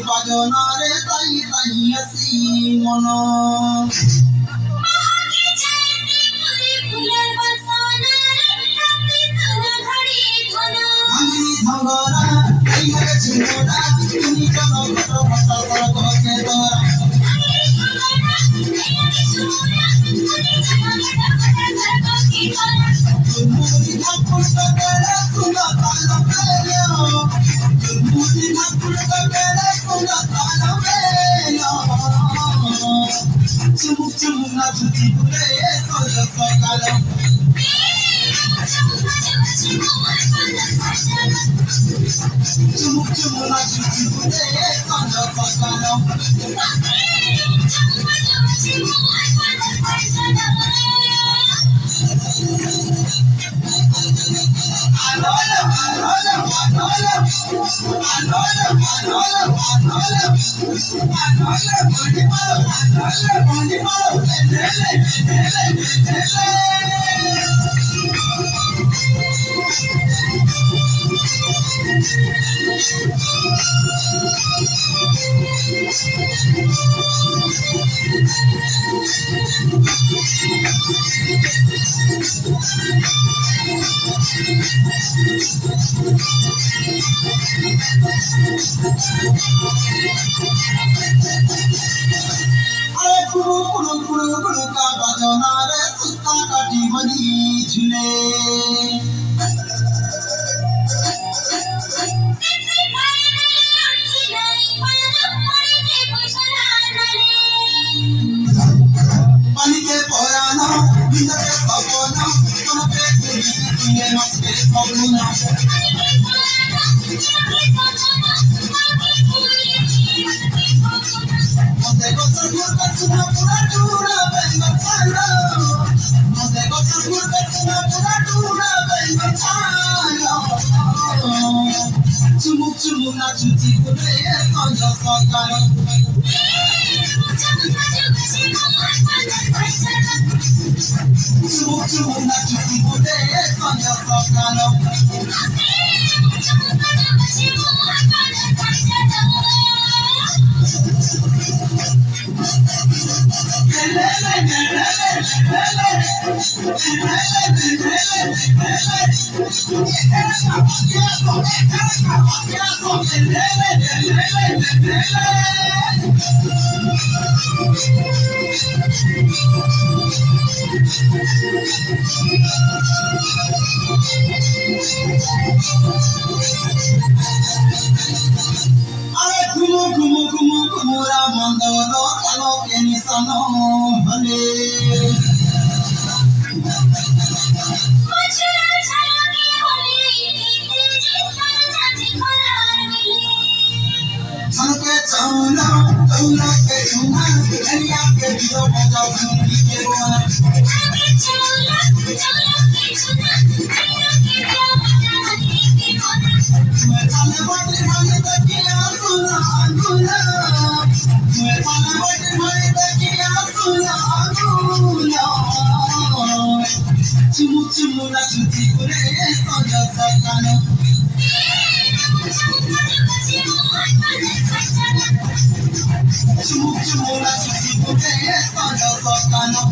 Bajonare tai tai asi mono Dhangara tai mage chhora tuni jano photo photo sarko ke dora Mudi dhapul ka kare sunda tala melo Mudi dhapul ka kare sunda tala melo Chumuk chumuk na chuti pure soya sokalo Chumuk chumuk na chuti pure soya sokalo Kuru ka bajonare sutta kati bani jhule Pani ke porana binda ke sabona tona pe kine maske pabuna Mode gochar gur ka suna pura dura benga chalo Mode gochar gur ka suna pura dura benga chalo Chumuk chumuk na chuti kure soya sokalo Chumuk chumuk na chuti kure soya sokalo Kumura mandoro kalo keni sano bane Sanke chauna chauna ke chuna kaniya ke dio baja bhumi ke bona Sanke chauna chauna ke chuna kaniya ke dio baja bhumi ke bona Main chale bade mane takiya suna angula Main chale bade mane takiya suna angula Chumuk chumuk na chuti kure soya sokalo Chumuk chumuk na chuti kure soya sokalo